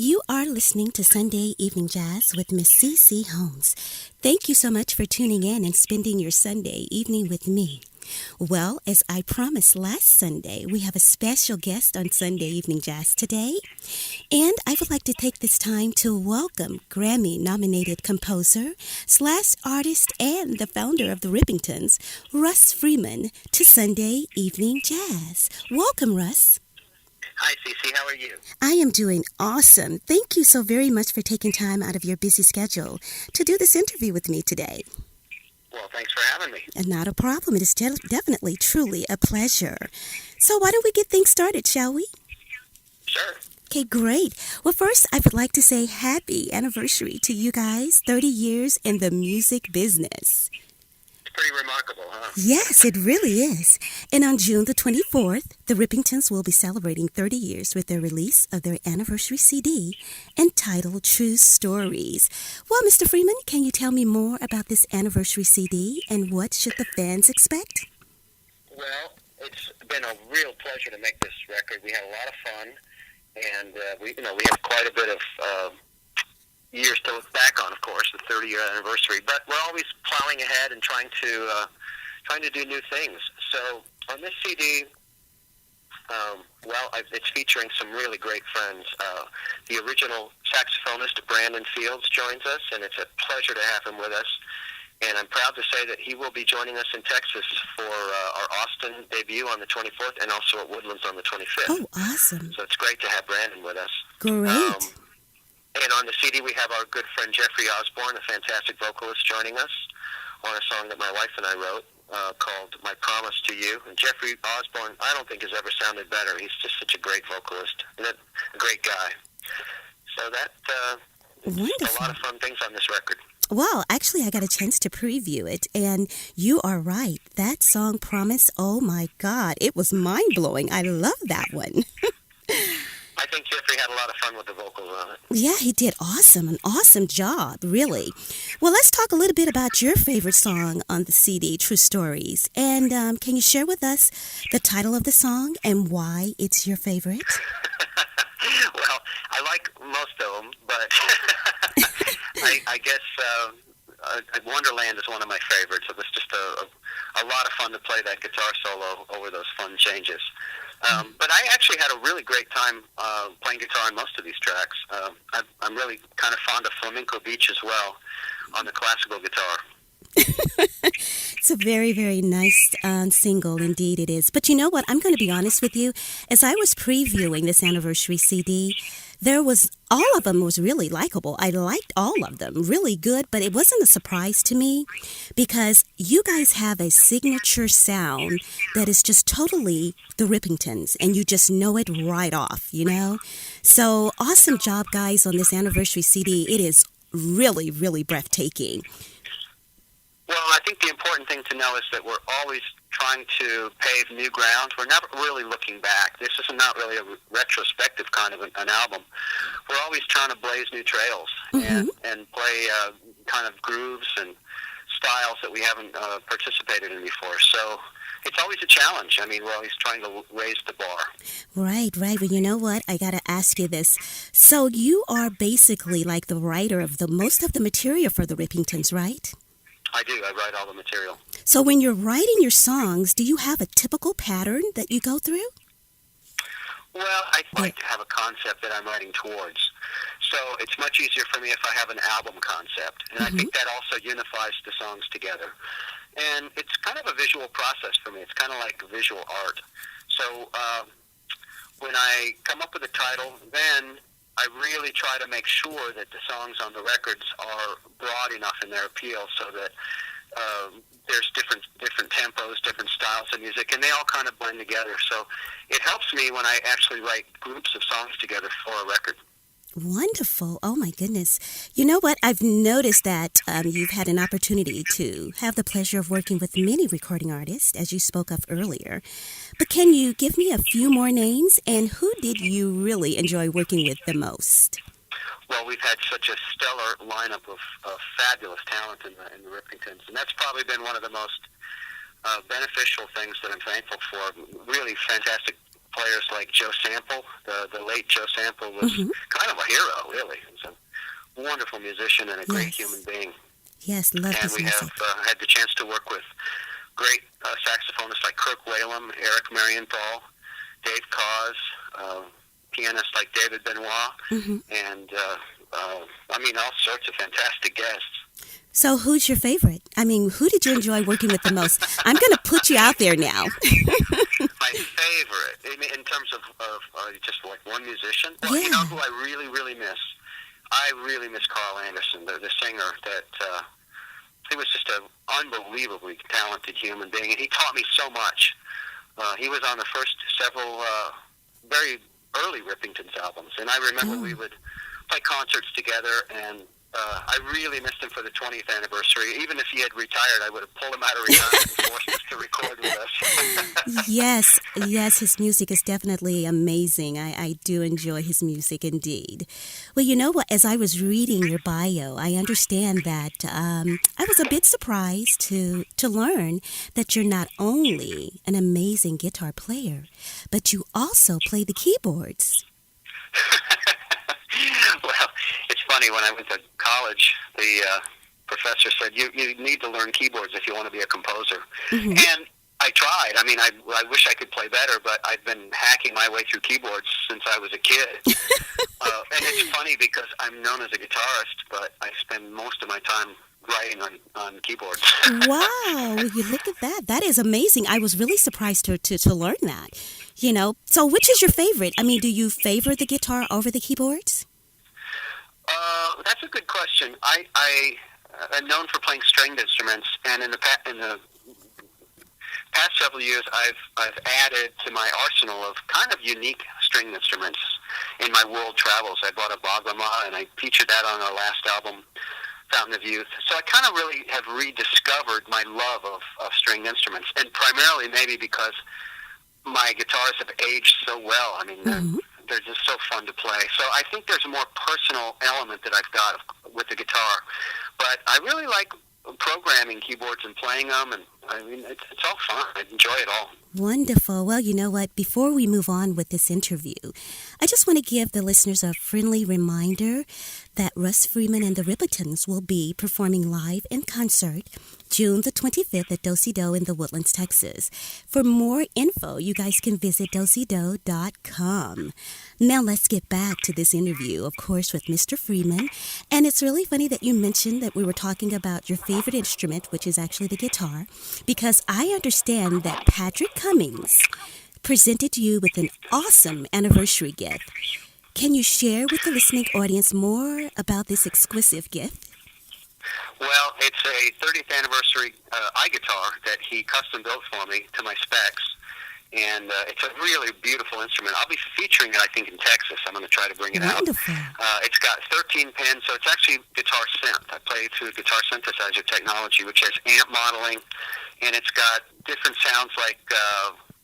You are listening to Sunday Evening Jazz with Miss CC Holmes. Thank you so much for tuning in and spending your Sunday evening with me. Well, as I promised last Sunday, we have a special guest on Sunday Evening Jazz today. And I would like to take this time to welcome Grammy-nominated composer / artist and the founder of the Rippingtons, Russ Freeman, to Sunday Evening Jazz. Welcome, Russ. Hi, Cece. How are you? I am doing awesome. Thank you so very much for taking time out of your busy schedule to do this interview with me today. Well, thanks for having me. And not a problem. It is definitely, truly a pleasure. So why don't we get things started, shall we? Sure. Okay, great. Well, first, I would like to say happy anniversary to you guys, 30 years in the music business. Pretty remarkable, huh? Yes, it really is. And on June the 24th, the Rippingtons will be celebrating 30 years with their release of their anniversary CD entitled True Stories. Well, Mr. Freeman, can you tell me more about this anniversary CD and what should the fans expect? Well, it's been a real pleasure to make this record. We had a lot of fun, and we have quite a bit of years to look back on, of course, the 30-year anniversary. But we're always plowing ahead and trying to do new things. So on this CD, it's featuring some really great friends. The original saxophonist Brandon Fields joins us, and it's a pleasure to have him with us. And I'm proud to say that he will be joining us in Texas for our Austin debut on the 24th and also at Woodlands on the 25th. Oh, awesome. So it's great to have Brandon with us. Great. And on the CD, we have our good friend Jeffrey Osborne, a fantastic vocalist, joining us on a song that my wife and I wrote called My Promise to You. And Jeffrey Osborne, I don't think has ever sounded better. He's just such a great vocalist and a great guy. So Wonderful. A lot of fun things on this record. Well, actually, I got a chance to preview it, and you are right. That song, Promise, oh my God, it was mind-blowing. I love that one. I think Jeffrey had a lot of fun with the vocals on it. Yeah, he did an awesome job, really. Well, let's talk a little bit about your favorite song on the CD, True Stories. And can you share with us the title of the song and why it's your favorite? Well, I like most of them, but I guess Wonderland is one of my favorites. It was just a lot of fun to play that guitar solo over those fun changes. But I actually had a really great time playing guitar on most of these tracks. I'm really kind of fond of Flamenco Beach as well on the classical guitar. It's a very, very nice single, indeed it is. But you know what? I'm going to be honest with you. As I was previewing this anniversary CD, all of them was really likable. I liked all of them, really good, but it wasn't a surprise to me because you guys have a signature sound that is just totally the Rippingtons, and you just know it right off, you know? So awesome job, guys, on this anniversary CD. It is really, really breathtaking. Well, I think the important thing to know is that we're always trying to pave new ground. We're never really looking back. This is not really a retrospective kind of an album. We're always trying to blaze new trails and play kind of grooves and styles that we haven't participated in before. So it's always a challenge. I mean, we're always trying to raise the bar. Right. Well, you know what? I got to ask you this. So you are basically like the writer of most of the material for the Rippingtons, right? I do. I write all the material. So when you're writing your songs, do you have a typical pattern that you go through? Well, I like to have a concept that I'm writing towards. So it's much easier for me if I have an album concept. And I think that also unifies the songs together. And it's kind of a visual process for me. It's kind of like visual art. So when I come up with a title, then I really try to make sure that the songs on the records are broad enough in their appeal so that there's different tempos, different styles of music, and they all kind of blend together. So it helps me when I actually write groups of songs together for a record. Wonderful. Oh, my goodness. You know what? I've noticed that you've had an opportunity to have the pleasure of working with many recording artists, as you spoke of earlier. But can you give me a few more names, and who did you really enjoy working with the most? Well, we've had such a stellar lineup of fabulous talent in the Rippingtons, and that's probably been one of the most beneficial things that I'm thankful for. Really fantastic players like Joe Sample. The late Joe Sample was kind of a hero, really. He was a wonderful musician and a great human being. Yes, love his music. And we have had the chance to work with great saxophonists like Kirk Whalum, Eric Marienthal, Dave Koz, pianists like David Benoit, and all sorts of fantastic guests. So who's your favorite? I mean, who did you enjoy working with the most? I'm going to put you out there now. My favorite, in terms of just like one musician? Well, you know who I really, really miss? I really miss Carl Anderson, the singer. That he was just an unbelievably talented human being, and he taught me so much. He was on the first several very early Rippingtons albums, and I remember we would play concerts together, and I really missed him for the 20th anniversary. Even if he had retired, I would have pulled him out of retirement and forced us to record with us. Yes, his music is definitely amazing. I do enjoy his music indeed. Well, you know what? As I was reading your bio, I understand that I was a bit surprised to learn that you're not only an amazing guitar player, but you also play the keyboards. Well, it's funny, when I went to college, the professor said, you need to learn keyboards if you want to be a composer. And I tried. I mean, I wish I could play better, but I've been hacking my way through keyboards since I was a kid. And it's funny because I'm known as a guitarist, but I spend most of my time writing on keyboards. Wow, you look at that. That is amazing. I was really surprised to learn that. You know, so which is your favorite? I mean, do you favor the guitar over the keyboards? That's a good question. I am known for playing stringed instruments, and in the past several years, I've added to my arsenal of kind of unique string instruments in my world travels. I bought a baglama, and I featured that on our last album, Fountain of Youth. So I kind of really have rediscovered my love of string instruments, and primarily maybe because my guitars have aged so well. I mean, they're just so fun to play. So I think there's a more personal element that I've got with the guitar. But I really like programming keyboards and playing them, and I mean, it's all fun. I enjoy it all. Wonderful. Well, you know what? Before we move on with this interview, I just want to give the listeners a friendly reminder that Russ Freeman and the Rippingtons will be performing live in concert June the 25th at Do-Si-Do in the Woodlands, Texas. For more info, you guys can visit dosido.com. Now let's get back to this interview, of course, with Mr. Freeman. And it's really funny that you mentioned that we were talking about your favorite instrument, which is actually the guitar, because I understand that Patrick Cummings presented you with an awesome anniversary gift. Can you share with the listening audience more about this exquisite gift? Well, it's a 30th anniversary iGuitar that he custom built for me to my specs, and it's a really beautiful instrument. I'll be featuring it, I think, in Texas. I'm going to try to bring it out. It's got 13 pins, so it's actually guitar synth. I play through guitar synthesizer technology, which has amp modeling, and it's got different sounds like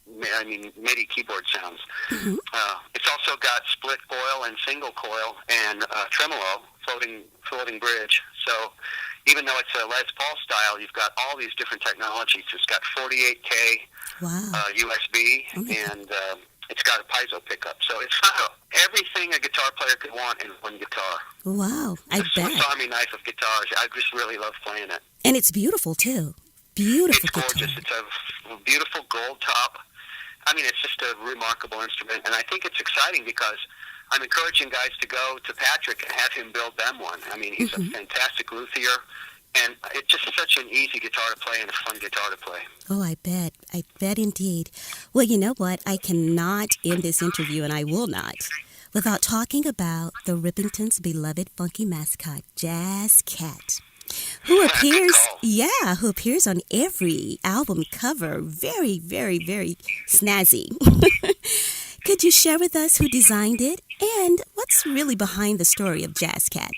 MIDI keyboard sounds. It's also got split coil and single coil and tremolo, floating bridge. So even though it's a Les Paul style, you've got all these different technologies. It's got 48K USB, and it's got a piezo pickup. So it's got everything a guitar player could want in one guitar. Wow, I bet. It's a Army knife of guitars. I just really love playing it. And it's beautiful, too. Beautiful It's gorgeous. guitar. It's a beautiful gold top. I mean, it's just a remarkable instrument, and I think it's exciting because I'm encouraging guys to go to Patrick and have him build them one. I mean, he's a fantastic luthier, and it's just such an easy guitar to play and a fun guitar to play. Oh, I bet indeed. Well, you know what? I cannot end this interview, and I will not, without talking about the Rippingtons' beloved funky mascot, Jazz Cat, who appears on every album cover. Very, very, very snazzy. Could you share with us who designed it and what's really behind the story of Jazz Cat?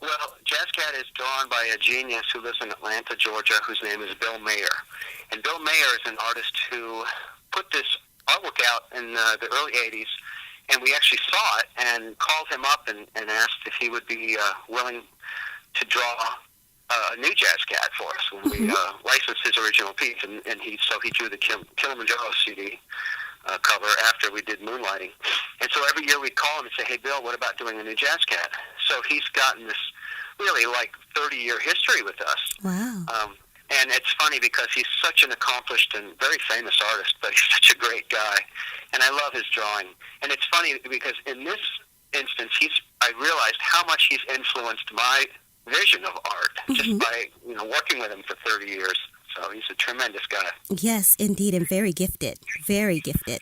Well, Jazz Cat is drawn by a genius who lives in Atlanta, Georgia, whose name is Bill Maher. And Bill Maher is an artist who put this artwork out in the early 80s, and we actually saw it and called him up and asked if he would be willing to draw a new Jazz Cat for us when we licensed his original piece, and he drew the Kilimanjaro CD. cover after we did Moonlighting. And so every year we'd call him and say, hey, Bill, what about doing a new Jazz Cat? So he's gotten this really like 30-year history with us. Wow. And it's funny because he's such an accomplished and very famous artist, but he's such a great guy. And I love his drawing. And it's funny because in this instance, I realized how much he's influenced my vision of art just by working with him for 30 years. So he's a tremendous guy. Yes, indeed, and very gifted. Very gifted.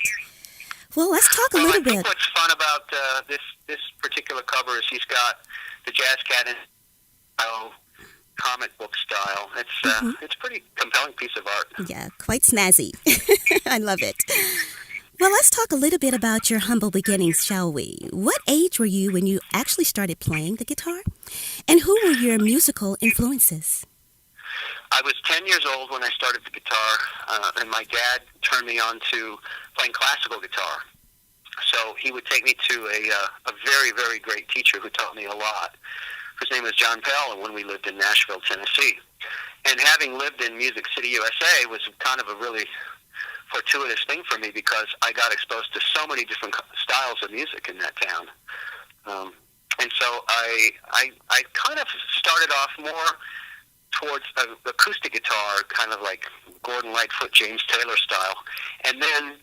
Well, let's talk a little bit. I think what's fun about this particular cover is he's got the Jazz Cat in comic book style. It's a pretty compelling piece of art. Yeah, quite snazzy. I love it. Well, let's talk a little bit about your humble beginnings, shall we? What age were you when you actually started playing the guitar? And who were your musical influences? I was 10 years old when I started the guitar, and my dad turned me on to playing classical guitar. So he would take me to a very, very great teacher who taught me a lot. His name was John Pell, when we lived in Nashville, Tennessee. And having lived in Music City, USA, was kind of a really fortuitous thing for me because I got exposed to so many different styles of music in that town. And so I kind of started off more towards acoustic guitar, kind of like Gordon Lightfoot, James Taylor style. And then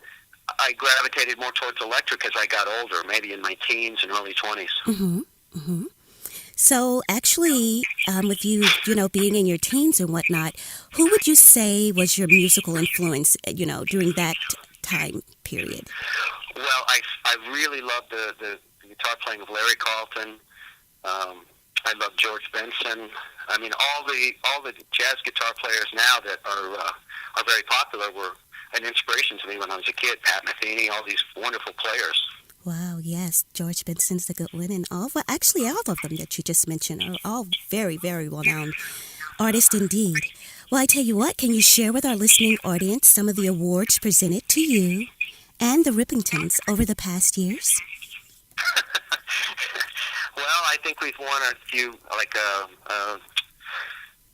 I gravitated more towards electric as I got older, maybe in my teens and early 20s. Mm-hmm. Mm-hmm. So actually, with you, being in your teens and whatnot, who would you say was your musical influence, during that time period? Well, I really loved the guitar playing of Larry Carlton. I love George Benson. I mean, all the jazz guitar players now that are very popular were an inspiration to me when I was a kid. Pat Metheny, all these wonderful players. Wow, yes, George Benson's a good one, and all of them that you just mentioned are all very, very well-known artists indeed. Well, I tell you what, can you share with our listening audience some of the awards presented to you and the Rippingtons over the past years? Well, I think we've won a few, like,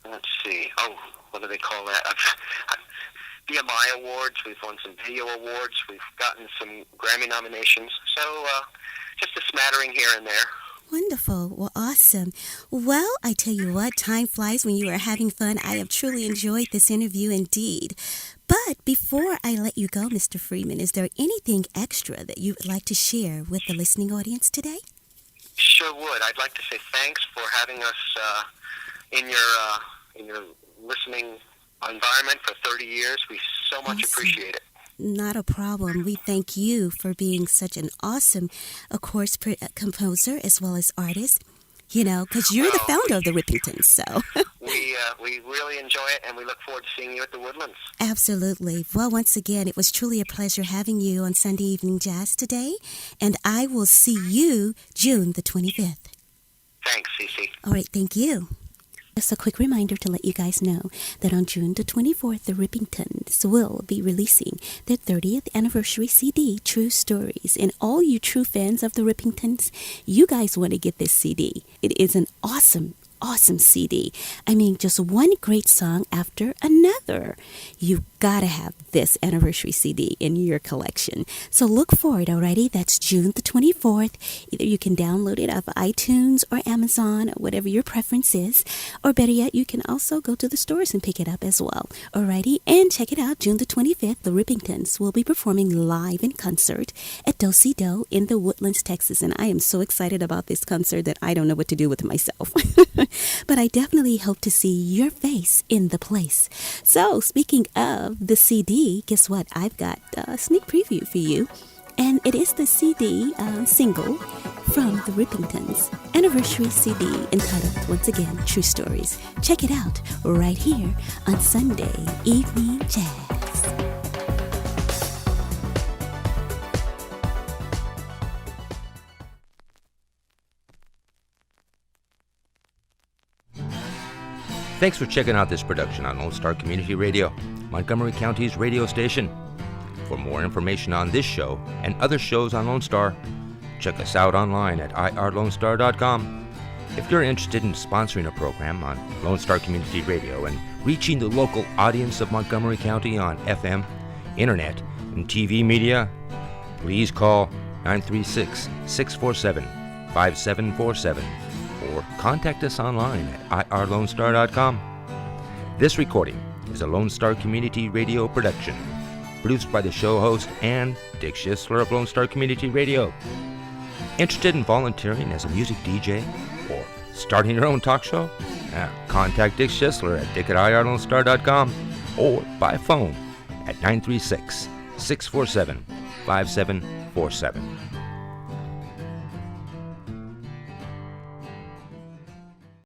let's see, what do they call that? BMI Awards. We've won some video awards. We've gotten some Grammy nominations. So just a smattering here and there. Wonderful. Well, awesome. Well, I tell you what, time flies when you are having fun. I have truly enjoyed this interview indeed. But before I let you go, Mr. Freeman, is there anything extra that you would like to share with the listening audience today? Sure would. I'd like to say thanks for having us in your listening environment for 30 years. We so much appreciate it. Not a problem. We thank you for being such an awesome, of course, composer as well as artist, because you're the founder of the Rippingtons, so. We really enjoy it, and we look forward to seeing you at the Woodlands. Absolutely. Well, once again, it was truly a pleasure having you on Sunday Evening Jazz today, and I will see you June the 25th. Thanks, CC. All right, thank you. Just a quick reminder to let you guys know that on June the 24th, the Rippingtons will be releasing their 30th anniversary CD, True Stories. And all you true fans of the Rippingtons, you guys want to get this CD. It is an awesome CD. I mean, just one great song after another. You've got to have this anniversary CD in your collection. So look for it, alrighty? That's June the 24th. Either you can download it off iTunes or Amazon, or whatever your preference is. Or better yet, you can also go to the stores and pick it up as well. Alrighty? And check it out, June the 25th, the Rippingtons will be performing live in concert at Do-Si-Do in the Woodlands, Texas. And I am so excited about this concert that I don't know what to do with myself. But I definitely hope to see your face in the place. So, speaking of the CD, guess what? I've got a sneak preview for you. And it is the CD single from the Rippingtons anniversary CD entitled, once again, True Stories. Check it out right here on Sunday Evening Jazz. Thanks for checking out this production on Lone Star Community Radio, Montgomery County's radio station. For more information on this show and other shows on Lone Star, check us out online at irlonestar.com. If you're interested in sponsoring a program on Lone Star Community Radio and reaching the local audience of Montgomery County on FM, internet, and TV media, please call 936-647-5747 or contact us online at irlonestar.com. This recording is a Lone Star Community Radio production, produced by the show host and Dick Schissler of Lone Star Community Radio. Interested in volunteering as a music DJ or starting your own talk show? Contact Dick Schissler at dick@irlonestar.com or by phone at 936-647-5747.